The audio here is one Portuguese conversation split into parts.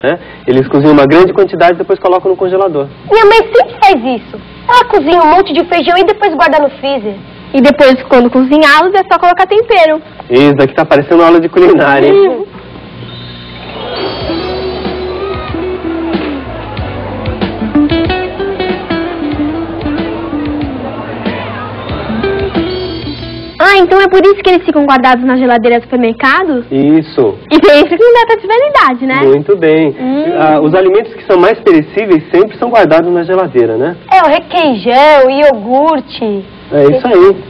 né? Eles cozinham uma grande quantidade e depois colocam no congelador. Minha mãe sempre faz isso. Ela cozinha um monte de feijão e depois guarda no freezer. E depois, quando cozinhá-los, é só colocar tempero. Isso daqui tá parecendo aula de culinária, hein? Ah, então é por isso que eles ficam guardados na geladeira do supermercado? Isso. E sempre com data de validade, né? Muito bem. Os alimentos que são mais perecíveis sempre são guardados na geladeira, né? É, o requeijão, iogurte. É isso aí.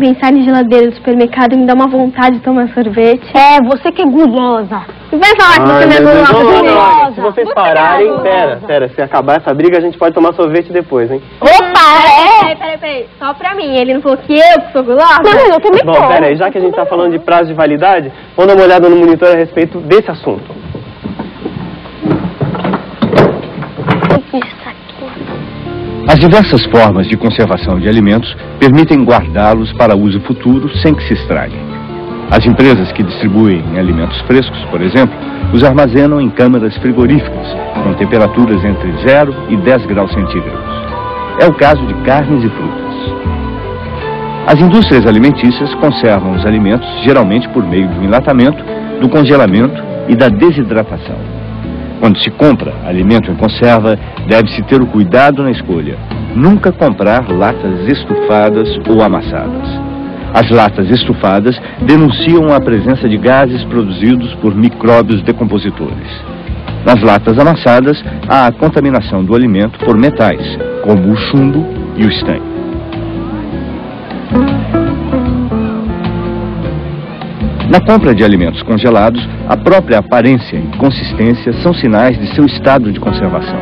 Pensar em geladeira do supermercado me dá uma vontade de tomar sorvete. É, você que é gulosa. Vai falar que você não é gulosa. Se vocês pararem, pera, se acabar essa briga a gente pode tomar sorvete depois, hein? Opa, peraí, só pra mim, ele não falou que eu sou gulosa? Não, eu também Bom, peraí, já que a gente tá falando de prazo de validade, vamos dar uma olhada no monitor a respeito desse assunto. As diversas formas de conservação de alimentos permitem guardá-los para uso futuro sem que se estraguem. As empresas que distribuem alimentos frescos, por exemplo, os armazenam em câmaras frigoríficas, com temperaturas entre 0 e 10 graus centígrados. É o caso de carnes e frutas. As indústrias alimentícias conservam os alimentos geralmente por meio do enlatamento, do congelamento e da desidratação. Quando se compra alimento em conserva, deve-se ter o cuidado na escolha. Nunca comprar latas estufadas ou amassadas. As latas estufadas denunciam a presença de gases produzidos por micróbios decompositores. Nas latas amassadas, há a contaminação do alimento por metais, como o chumbo e o estanho. Na compra de alimentos congelados, a própria aparência e consistência são sinais de seu estado de conservação.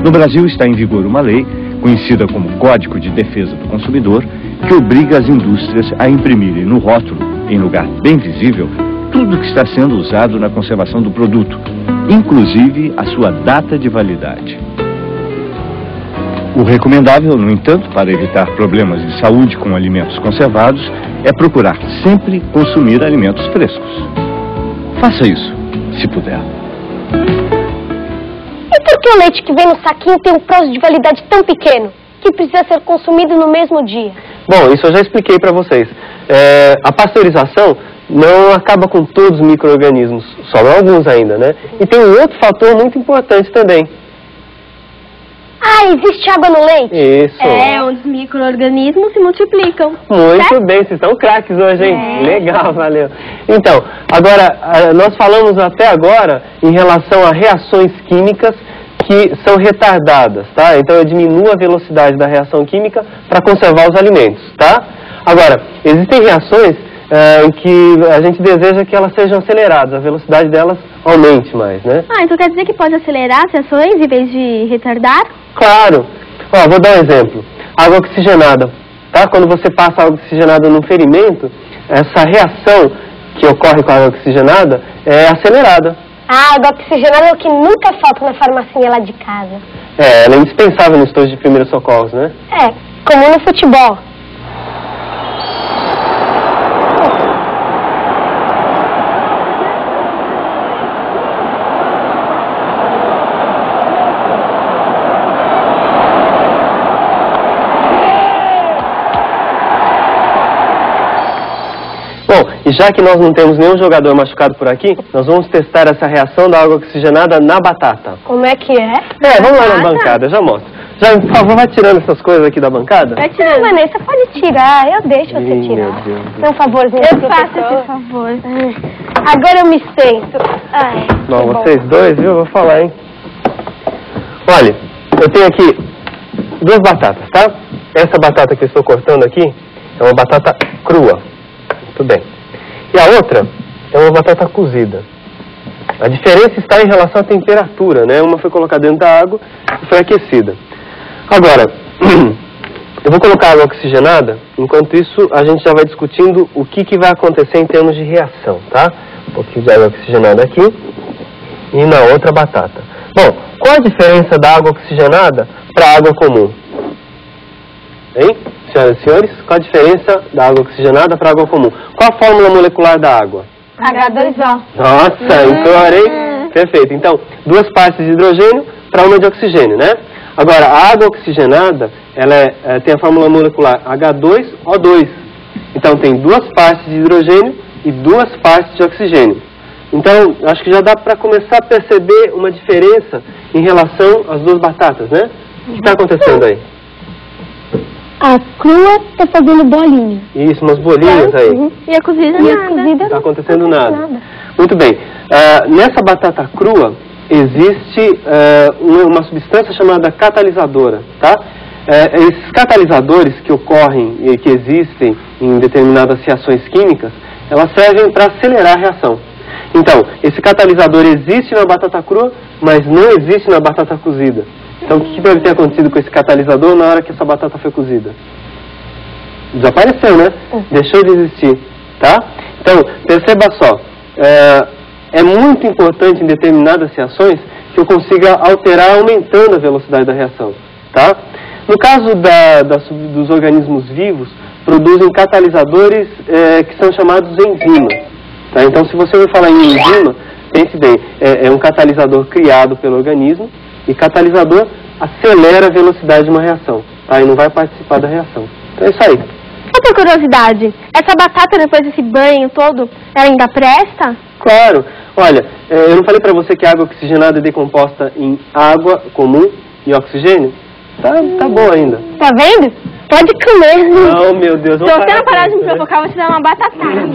No Brasil está em vigor uma lei, conhecida como Código de Defesa do Consumidor, que obriga as indústrias a imprimirem no rótulo, em lugar bem visível, tudo que está sendo usado na conservação do produto, inclusive a sua data de validade. O recomendável, no entanto, para evitar problemas de saúde com alimentos conservados, é procurar sempre consumir alimentos frescos. Faça isso, se puder. E por que o leite que vem no saquinho tem um prazo de validade tão pequeno, que precisa ser consumido no mesmo dia? Bom, isso eu já expliquei para vocês. A pasteurização não acaba com todos os micro-organismos, sobram alguns ainda, né? E tem um outro fator muito importante também. Ah, existe água no leite? Isso. É, onde os micro-organismos se multiplicam. Muito bem, vocês estão craques hoje, hein? Legal, valeu. Então, agora, nós falamos até agora em relação a reações químicas que são retardadas, tá? Então eu diminuo a velocidade da reação química para conservar os alimentos, tá? Agora, existem reações que a gente deseja que elas sejam aceleradas, a velocidade delas aumente mais, né? Ah, então quer dizer que pode acelerar as reações em vez de retardar? Claro. Ó, vou dar um exemplo. Água oxigenada, tá? Quando você passa água oxigenada num ferimento, essa reação que ocorre com a água oxigenada é acelerada. A água oxigenada é o que nunca falta na farmacinha lá de casa. Ela é indispensável nos estojos de primeiros socorros, né? É, como no futebol. Bom, e já que nós não temos nenhum jogador machucado por aqui, nós vamos testar essa reação da água oxigenada na batata. Como é que é? Vamos lá na bancada, eu já mostro. Já, por favor, vai tirando essas coisas aqui da bancada. Vai tirando. Vanessa, pode tirar, eu deixo você tirar. Meu Deus. Dá um favorzinho. Eu faço esse favor. Agora eu me sento. Ai, Bom, que bom. vocês dois, viu? Vou falar, hein? Olha, eu tenho aqui 2 batatas, tá? Essa batata que eu estou cortando aqui é uma batata crua. Muito bem. E a outra é uma batata cozida. A diferença está em relação à temperatura, né? Uma foi colocada dentro da água e foi aquecida. Agora, eu vou colocar água oxigenada, enquanto isso a gente já vai discutindo o que vai acontecer em termos de reação, tá? Um pouquinho de água oxigenada aqui e na outra batata. Bom, qual a diferença da água oxigenada para a água comum? Hein? Senhoras e senhores, qual a diferença da água oxigenada para a água comum? Qual a fórmula molecular da água? H2O. Nossa, então, hein? Perfeito. Então, 2 partes de hidrogênio para 1 de oxigênio, né? Agora, a água oxigenada, ela tem a fórmula molecular H2O2. Então, tem 2 partes de hidrogênio e 2 partes de oxigênio. Então, acho que já dá para começar a perceber uma diferença em relação às 2 batatas, né? O que está acontecendo aí? A crua tá fazendo bolinha. Isso, umas bolinhas aí. E a cozida E a nada. cozida Não está não acontecendo nada. Muito bem. Nessa batata crua, existe uma substância chamada catalisadora, tá? Esses catalisadores que ocorrem e que existem em determinadas reações químicas, elas servem para acelerar a reação. Então, esse catalisador existe na batata crua, mas não existe na batata cozida. Então, o que deve ter acontecido com esse catalisador na hora que essa batata foi cozida? Desapareceu, né? Deixou de existir, tá? Então, perceba só, é muito importante em determinadas reações que eu consiga alterar aumentando a velocidade da reação, tá? No caso dos organismos vivos, produzem catalisadores que são chamados enzimas, tá? Então, se você vai falar em enzima, pense bem, é um catalisador criado pelo organismo, e catalisador acelera a velocidade de uma reação, tá? E não vai participar da reação. Então é isso aí. Só por curiosidade, essa batata depois desse banho todo, ela ainda presta? Claro. Olha, eu não falei para você que a água oxigenada é decomposta em água comum e oxigênio? Tá bom ainda. Tá vendo? Pode comer. Não, meu Deus. Se você não parar de me provocar, eu vou te dar uma batatada.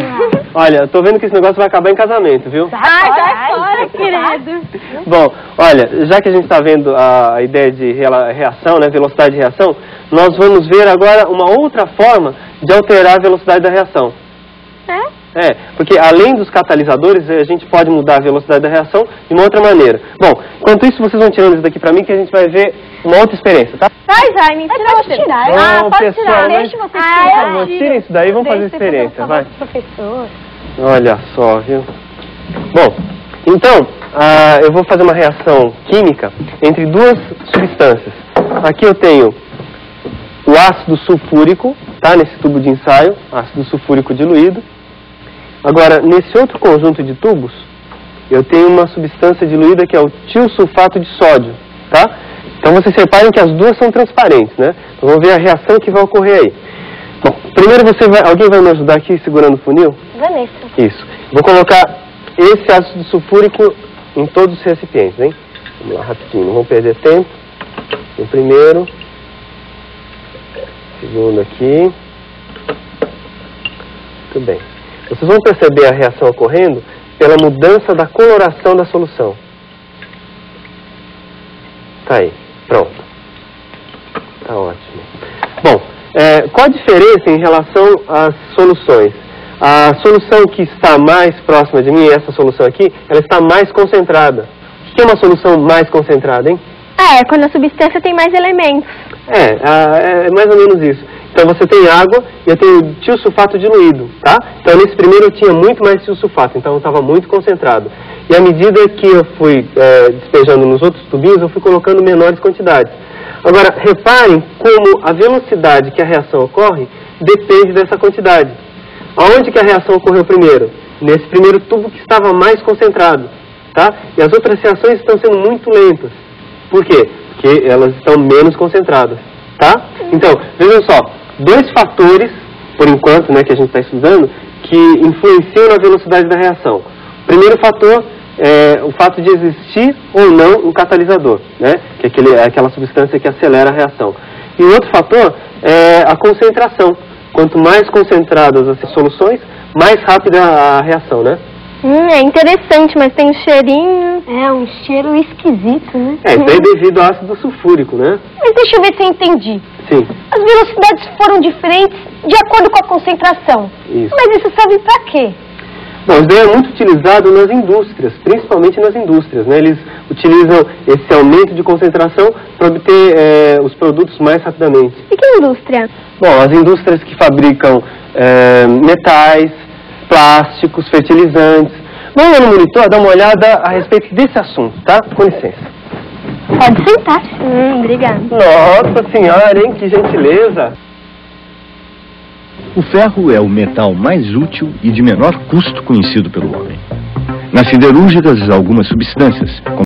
Olha, tô vendo que esse negócio vai acabar em casamento, viu? Sai fora, querido. Bom, olha, já que a gente está vendo a ideia de reação, né, velocidade de reação, nós vamos ver agora uma outra forma de alterar a velocidade da reação. Porque além dos catalisadores, a gente pode mudar a velocidade da reação de uma outra maneira. Bom, enquanto isso, vocês vão tirando isso daqui pra mim, que a gente vai ver uma outra experiência, tá? Vai, me tira Pode você. tirar. Pode pessoal, tirar. mas- Deixa você Por tirar. favor, tirem isso daí e vamos fazer a experiência, vai. Professor. Olha só, viu? Bom, então, eu vou fazer uma reação química entre 2 substâncias. Aqui eu tenho o ácido sulfúrico, tá? Nesse tubo de ensaio, ácido sulfúrico diluído. Agora, nesse outro conjunto de tubos, eu tenho uma substância diluída que é o tiosulfato de sódio, tá? Então vocês reparem que as 2 são transparentes, né? Então vamos ver a reação que vai ocorrer aí. Bom, primeiro alguém vai me ajudar aqui segurando o funil? Vanessa. Isso. Vou colocar esse ácido sulfúrico em todos os recipientes, hein? Vamos lá, rapidinho, não vamos perder tempo. O primeiro. Segundo aqui. Muito bem. Vocês vão perceber a reação ocorrendo pela mudança da coloração da solução. Tá aí. Pronto. Tá ótimo. Bom, qual a diferença em relação às soluções? A solução que está mais próxima de mim, essa solução aqui, ela está mais concentrada. O que é uma solução mais concentrada, hein? Quando a substância tem mais elementos. É mais ou menos isso. Então você tem água e eu tenho tiosulfato diluído, tá? Então nesse primeiro eu tinha muito mais tiosulfato, então eu estava muito concentrado. E à medida que eu fui despejando nos outros tubinhos, eu fui colocando menores quantidades. Agora, reparem como a velocidade que a reação ocorre depende dessa quantidade. Aonde que a reação ocorreu primeiro? Nesse primeiro tubo que estava mais concentrado, tá? E as outras reações estão sendo muito lentas. Por quê? Porque elas estão menos concentradas, tá? Então, vejam só, 2 fatores, por enquanto, né, que a gente está estudando, que influenciam na velocidade da reação. O primeiro fator é o fato de existir ou não um catalisador, né, que é aquela substância que acelera a reação. E o outro fator é a concentração. Quanto mais concentradas as soluções, mais rápida a reação, né? É interessante, mas tem um cheirinho. É um cheiro esquisito, né? Isso é devido ao ácido sulfúrico, né? Mas deixa eu ver se eu entendi. Sim, As velocidades foram diferentes de acordo com a concentração. isso. Mas isso serve pra quê? Bom, isso daí é muito utilizado nas indústrias, principalmente nas indústrias, né? Eles utilizam esse aumento de concentração para obter os produtos mais rapidamente. E que indústria? Bom, as indústrias que fabricam metais, plásticos, fertilizantes. Vamos lá no monitor dar uma olhada a respeito desse assunto, tá? Com licença. Pode sentar. Obrigada. Nossa senhora, hein? Que gentileza! O ferro é o metal mais útil e de menor custo conhecido pelo homem. Nas siderúrgicas, algumas substâncias,